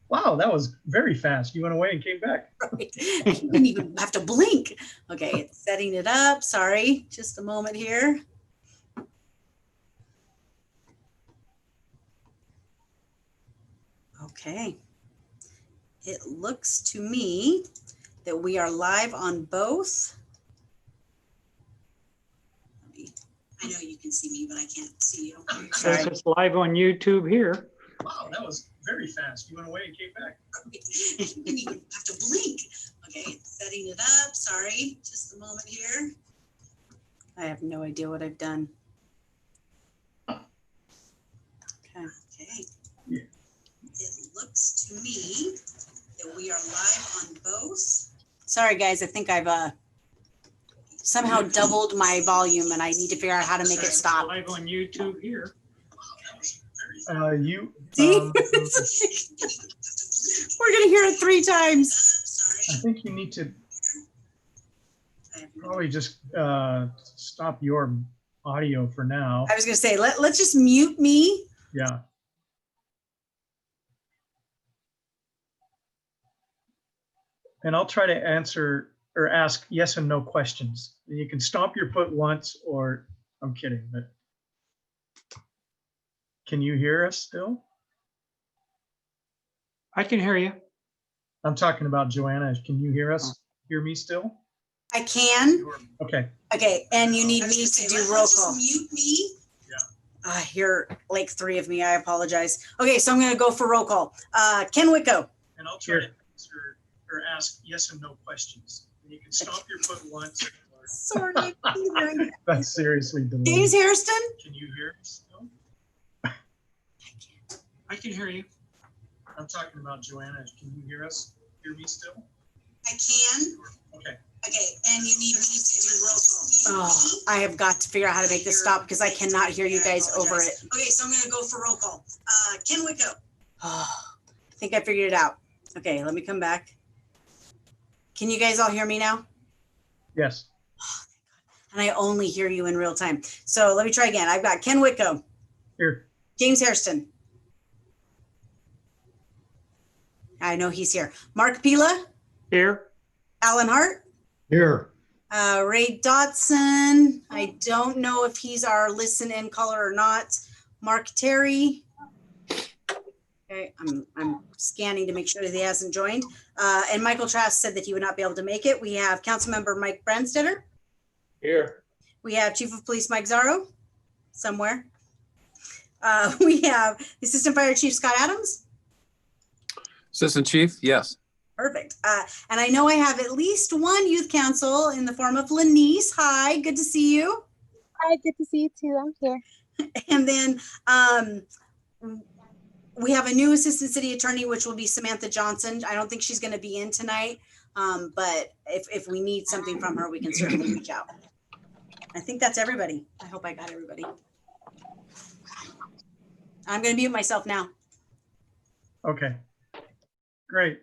Wow, that was very fast. You went away and came back. Right. You didn't even have to blink. Okay, it's setting it up. Sorry, just a moment here. Okay. It looks to me that we are live on both. I know you can see me, but I can't see you. Says it's live on YouTube here. Wow, that was very fast. You went away and came back. You didn't even have to blink. Okay, it's setting it up. Sorry, just a moment here. I have no idea what I've done. Okay. Yeah. It looks to me that we are live on both. Sorry, guys. I think I've somehow doubled my volume, and I need to figure out how to make it stop. Live on YouTube here. You See? We're gonna hear it 3 times. I think you need to probably just stop your audio for now. I was gonna say, let's just mute me. Yeah. And I'll try to answer or ask yes and no questions. You can stomp your foot once, or I'm kidding, but can you hear us still? I can hear you. I'm talking about Joanna. Can you hear us? Hear me still? I can. Okay. Okay, and you need me to do roll call. Mute me. Yeah. I hear like 3 of me. I apologize. Okay, so I'm going to go for roll call. Ken Wicko. And I'll try to answer or ask yes and no questions. You can stomp your foot once. Sorry. That's seriously delayed. James Hairston. Can you hear us still? I can hear you. I'm talking about Joanna. Can you hear us? Hear me still? I can. Okay. Okay, and you need me to do roll call. Oh, I have got to figure out how to make this stop because I cannot hear you guys over it. Okay, so I'm going to go for roll call. Ken Wicko. Oh, I think I figured it out. Okay, let me come back. Can you guys all hear me now? Yes. And I only hear you in real time. So let me try again. I've got Ken Wicko. Here. James Hairston. I know he's here. Mark Pila. Here. Alan Hart. Here. Ray Dotson. I don't know if he's our listen in caller or not. Mark Terry. Okay, I'm scanning to make sure that he hasn't joined. And Michael Trask said that he would not be able to make it. We have Councilmember Mike Branstetter. Here. We have Chief of Police Mike Zarro somewhere. We have the Assistant Fire Chief Scott Adams. Assistant Chief, yes. Perfect. And I know I have at least one youth council in the form of Lanice. Hi, good to see you. Hi, good to see you too. I'm here. And then we have a new assistant city attorney, which will be Samantha Johnson. I don't think she's going to be in tonight, but if we need something from her, we can certainly reach out. I think that's everybody. I hope I got everybody. I'm going to mute myself now. Okay. Great.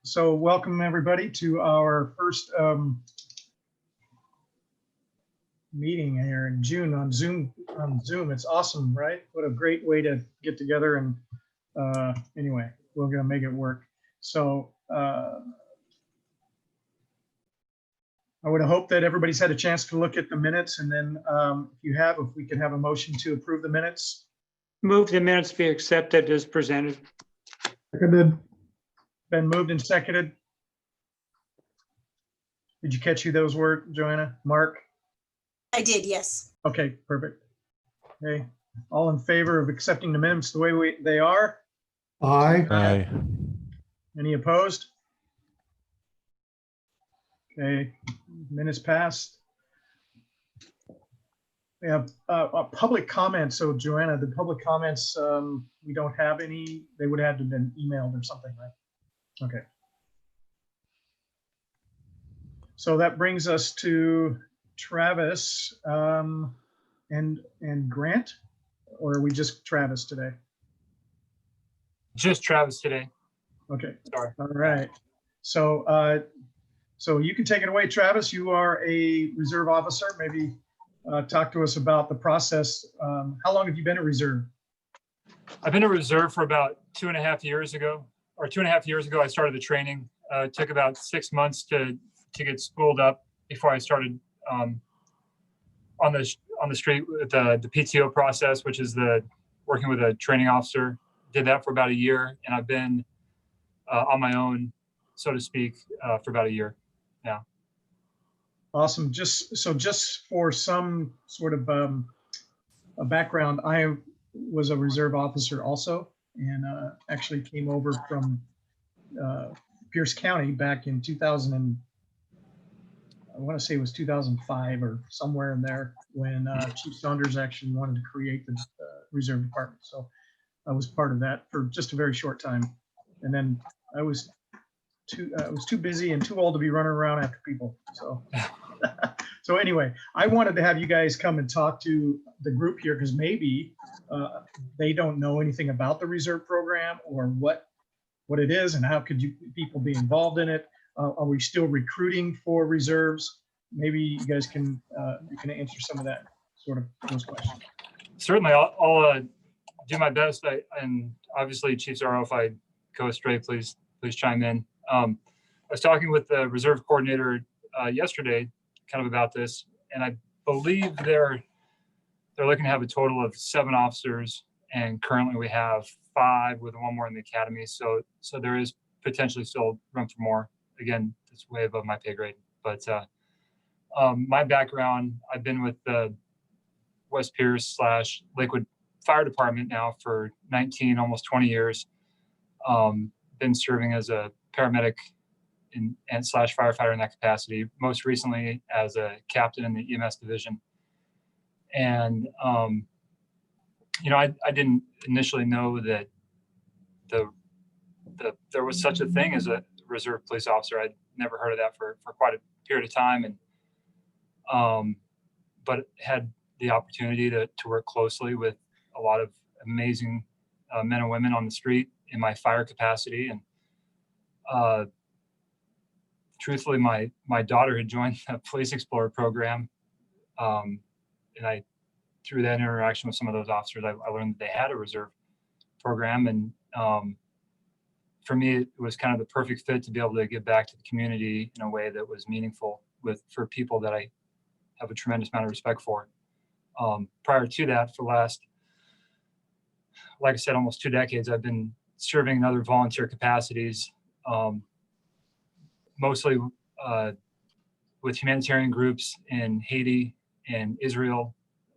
So welcome everybody to our first meeting here in June on Zoom. It's awesome, right? What a great way to get together. And anyway, we're going to make it work. So I would hope that everybody's had a chance to look at the minutes, and then if we could have a motion to approve the minutes. Move the minutes be accepted as presented. Seconded. Been moved and seconded. Did you catch who those were, Joanna? Mark? I did, yes. Okay, perfect. Okay, all in favor of accepting the minutes the way they are? Aye. Aye. Any opposed? Okay, minutes passed. We have a public comment. So Joanna, the public comments, we don't have any. They would have to have been emailed or something, right? Okay. So that brings us to Travis and Grant, or are we just Travis today? Just Travis today. Okay. Sorry. All right. So so you can take it away, Travis. You are a reserve officer. Maybe talk to us about the process. How long have you been a reserve? I've been a reserve for about 2.5 years ago, or 2.5 years ago, I started the training. It took about 6 months to get schooled up before I started on the street with the PTO process, which is the working with a training officer. Did that for about a year, and I've been on my own, so to speak, for about a year now. Awesome. Just for some sort of a background, I was a reserve officer also, and actually came over from Pierce County back in 2000 and I want to say it was 2005 or somewhere in there when Chief Saunders actually wanted to create the reserve department. So I was part of that for just a very short time, and then I was too busy and too old to be running around after people. So so anyway, I wanted to have you guys come and talk to the group here because maybe they don't know anything about the reserve program or what it is and how could people be involved in it. Are we still recruiting for reserves? Maybe you guys can answer some of that those questions. Certainly, I'll do my best. And obviously, Chief Zarro, if I go astray, please chime in. I was talking with the reserve coordinator yesterday, kind of about this, and I believe they're looking to have a total of 7 officers, and currently we have 5 with 1 more in the academy. So there is potentially still room for more. Again, it's way above my pay grade. But my background, I've been with the West Pierce / Lakewood Fire Department now for 19, almost 20 years. Been serving as a paramedic and / firefighter in that capacity, most recently as a captain in the EMS division. And, I didn't initially know that there was such a thing as a reserve police officer. I'd never heard of that for quite a period of time. And, but had the opportunity to work closely with a lot of amazing men and women on the street in my fire capacity. And truthfully, my daughter had joined the Police Explorer program. And through that interaction with some of those officers, I learned that they had a reserve program. And for me, it was kind of the perfect fit to be able to give back to the community in a way that was meaningful for people that I have a tremendous amount of respect for. Prior to that, for the last, like I said, almost 2 decades, I've been serving in other volunteer capacities, mostly with humanitarian groups in Haiti and Israel,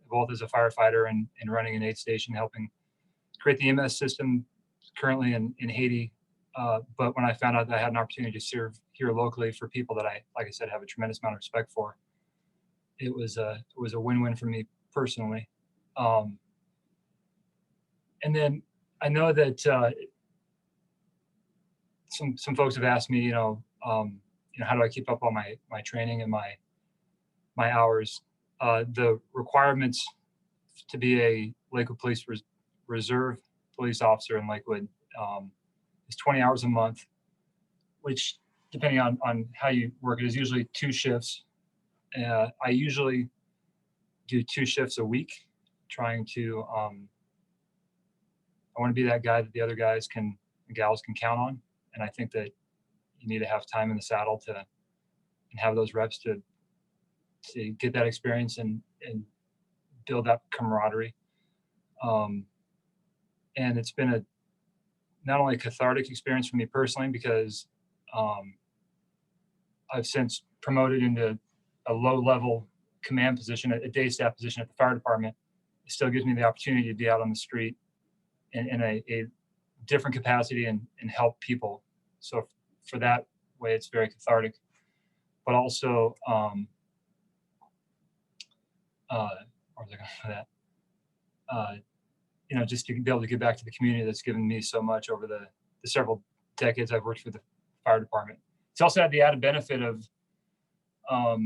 both as a firefighter and running an aid station, helping create the EMS system currently in Haiti. But when I found out that I had an opportunity to serve here locally for people that I, like I said, have a tremendous amount of respect for, it was a win-win for me personally. And then I know that some folks have asked me, how do I keep up on my training and my hours? The requirements to be a Lakewood Police Reserve police officer in Lakewood is 20 hours a month, which, depending on how you work, it is usually 2 shifts. I usually do 2 shifts a week, trying to, I want to be that guy that the other guys and gals can count on. And I think that you need to have time in the saddle and have those reps to get that experience and build that camaraderie. And it's been not only a cathartic experience for me personally, because I've since promoted into a low-level command position, a day staff position at the fire department. It still gives me the opportunity to be out on the street in a different capacity and help people. So for that way, it's very cathartic. But also, where was I going for that? Just to be able to give back to the community that's given me so much over the several decades I've worked for the fire department. It's also had the added benefit of, I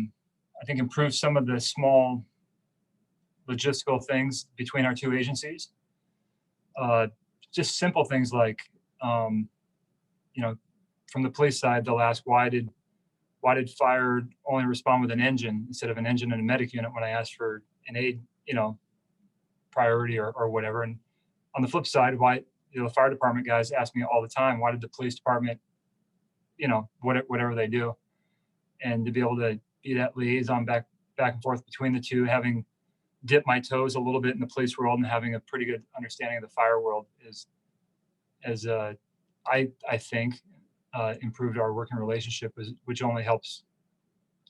think, improve some of the small logistical things between our 2 agencies. Just simple things like, from the police side, they'll ask, why did fire only respond with an engine instead of an engine and a medic unit when I asked for an aid, priority or whatever. And on the flip side, why, the fire department guys ask me all the time, why did the police department, whatever they do, and to be able to be that liaison back and forth between the two, having dipped my toes a little bit in the police world and having a pretty good understanding of the fire world I think improved our working relationship, which only helps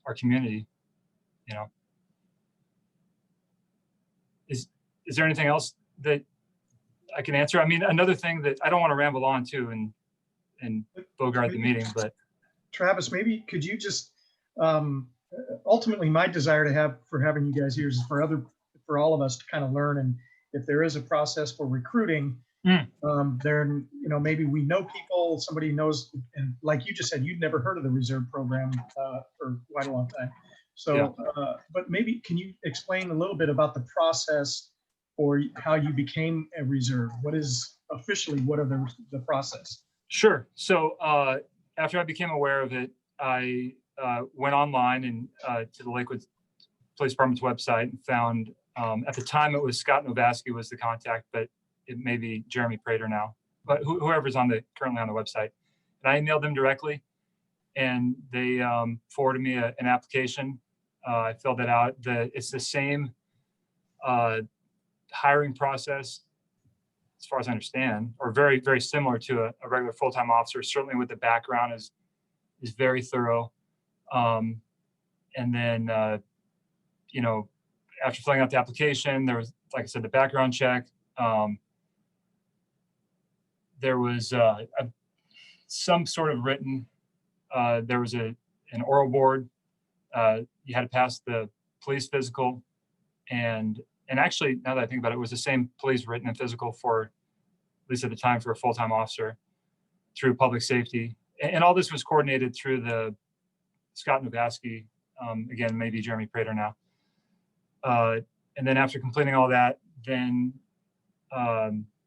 our community. Is there anything else that I can answer? I mean, another thing that I don't want to ramble on to and bogart the meeting, but Travis, maybe could you just, ultimately my desire for having you guys here is for all of us to kind of learn, and if there is a process for recruiting, then, maybe we know people, somebody knows, and like you just said, you'd never heard of the reserve program for quite a long time. So, but maybe can you explain a little bit about the process or how you became a reserve? What are the process? Sure. So after I became aware of it, I went online and to the Lakewood Police Department's website and found, at the time it was Scott Novaski was the contact, but it may be Jeremy Prater now, but whoever's currently on the website. And I emailed them directly, and they forwarded me an application. I filled it out. It's the same hiring process, as far as I understand, or very, very similar to a regular full-time officer, certainly with the background is very thorough. And then, after filling out the application, there was, like I said, the background check. There was some sort of written, there was an oral board. You had to pass the police physical, and actually, now that I think about it, it was the same police written and physical for, at least at the time, for a full-time officer through public safety. And all this was coordinated through the Scott Novaski, again, maybe Jeremy Prater now. And then after completing all that, then